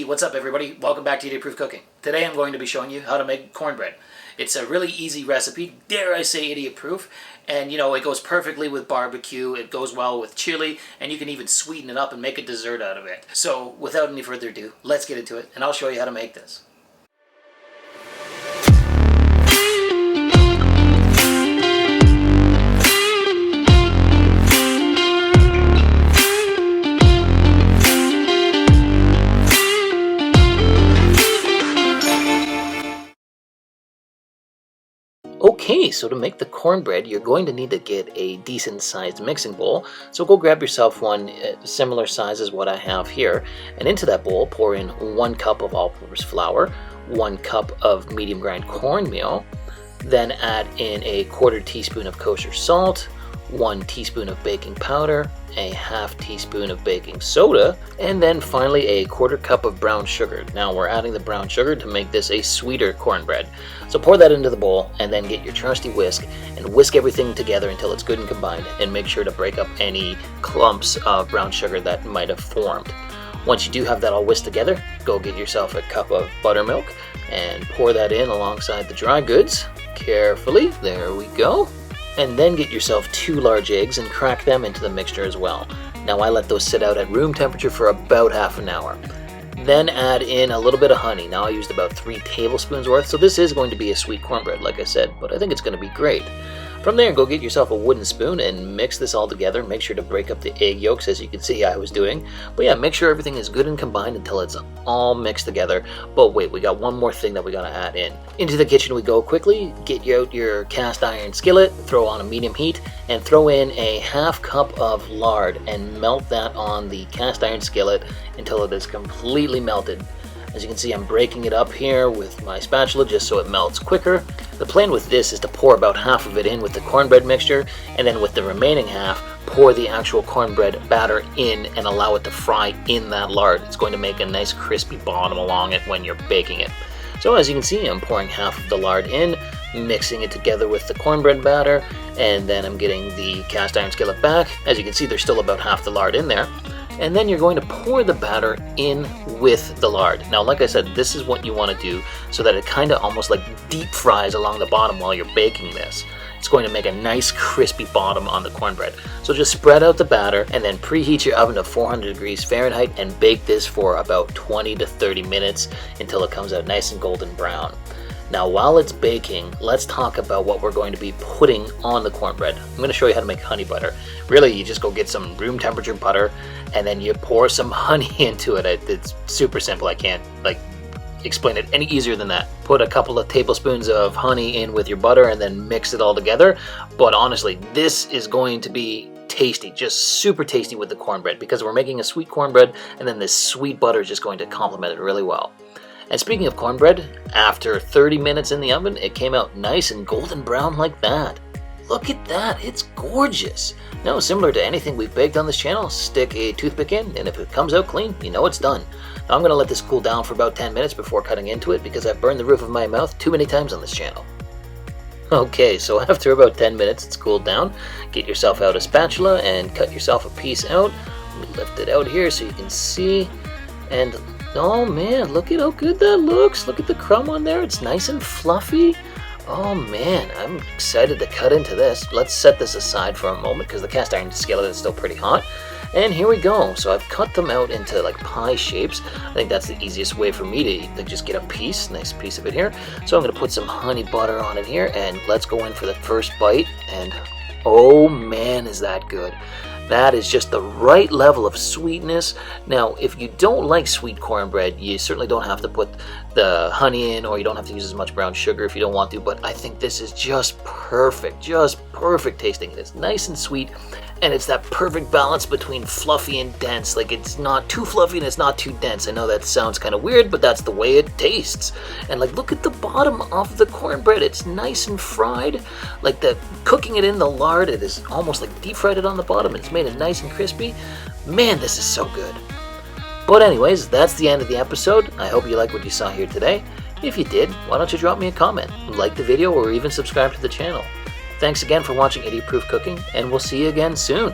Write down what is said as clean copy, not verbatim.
what's up everybody? Welcome back to Idiot Proof Cooking. Today I'm going to be showing you how to make cornbread. It's a really easy recipe, dare I say idiot proof, and you know, it goes perfectly with barbecue, it goes well with chili, and you can even sweeten it up and make a dessert out of it. So without any further ado, let's get into it and I'll show you how to make this. Okay, so to make the cornbread, you're going to need to get a decent sized mixing bowl. So go grab yourself one similar size as what I have here. And into that bowl, pour in 1 cup of all-purpose flour, 1 cup of medium grind cornmeal, then add in a 1/4 teaspoon of kosher salt, 1 teaspoon of baking powder, a 1/2 teaspoon of baking soda, and then finally a 1/4 cup of brown sugar. Now we're adding the brown sugar to make this a sweeter cornbread. So pour that into the bowl and then get your trusty whisk and whisk everything together until it's good and combined, and make sure to break up any clumps of brown sugar that might have formed. Once you do have that all whisked together, go get yourself a cup of buttermilk and pour that in alongside the dry goods carefully. There we go. And then get yourself 2 large eggs and crack them into the mixture as well. Now I let those sit out at room temperature for about half an hour. Then add in a little bit of honey. Now I used about 3 tablespoons worth, so this is going to be a sweet cornbread like I said, but I think it's going to be great. From there, go get yourself a wooden spoon and mix this all together. Make sure to break up the egg yolks, as you can see I was doing. But yeah, make sure everything is good and combined until it's all mixed together. But wait, we got one more thing that we gotta add in. Into the kitchen we go quickly. Get out your cast iron skillet, throw on a medium heat, and throw in a 1/2 cup of lard and melt that on the cast iron skillet until it is completely melted. As you can see, I'm breaking it up here with my spatula just so it melts quicker. The plan with this is to pour about half of it in with the cornbread mixture, and then with the remaining half, pour the actual cornbread batter in and allow it to fry in that lard. It's going to make a nice crispy bottom along it when you're baking it. So as you can see, I'm pouring half of the lard in, mixing it together with the cornbread batter, and then I'm getting the cast iron skillet back. As you can see, there's still about half the lard in there. And then you're going to pour the batter in with the lard. Now, like I said, this is what you want to do so that it kind of almost like deep fries along the bottom while you're baking this. It's going to make a nice crispy bottom on the cornbread. So just spread out the batter and then preheat your oven to 400 degrees Fahrenheit and bake this for about 20 to 30 minutes until it comes out nice and golden brown. Now, while it's baking, let's talk about what we're going to be putting on the cornbread. I'm going to show you how to make honey butter. Really, you just go get some room temperature butter and then you pour some honey into it. It's super simple. I can't explain it any easier than that. Put a couple of tablespoons of honey in with your butter and then mix it all together. But honestly, this is going to be tasty, just super tasty with the cornbread, because we're making a sweet cornbread and then this sweet butter is just going to complement it really well. And speaking of cornbread, after 30 minutes in the oven, it came out nice and golden brown like that. Look at that, it's gorgeous. Now, similar to anything we've baked on this channel, stick a toothpick in, and if it comes out clean, you know it's done. Now I'm gonna let this cool down for about 10 minutes before cutting into it, because I've burned the roof of my mouth too many times on this channel. Okay, so after about 10 minutes it's cooled down, get yourself out a spatula and cut yourself a piece out. Let me lift it out here so you can see, and oh man, look at how good that looks. Look at the crumb on there. It's nice and fluffy. Oh man, I'm excited to cut into this. Let's set this aside for a moment because the cast iron skillet is still pretty hot. And here we go. So I've cut them out into like pie shapes. I think that's the easiest way for me to just get a nice piece of it here. So I'm going to put some honey butter on it here, and let's go in for the first bite. And oh man, is that good. That is just the right level of sweetness. Now, if you don't like sweet cornbread, you certainly don't have to put the honey in, or you don't have to use as much brown sugar if you don't want to, but I think this is just perfect tasting. It's nice and sweet, and it's that perfect balance between fluffy and dense. Like, it's not too fluffy and it's not too dense. I know that sounds kind of weird, but that's the way it tastes. And like, look at the bottom of the cornbread. It's nice and fried. Like, cooking it in the lard, it is almost like deep fried it on the bottom. It's made it nice and crispy. Man, this is so good. But anyways, that's the end of the episode. I hope you like what you saw here today. If you did, why don't you drop me a comment, like the video, or even subscribe to the channel. Thanks again for watching Idiot Proof Cooking, and we'll see you again soon.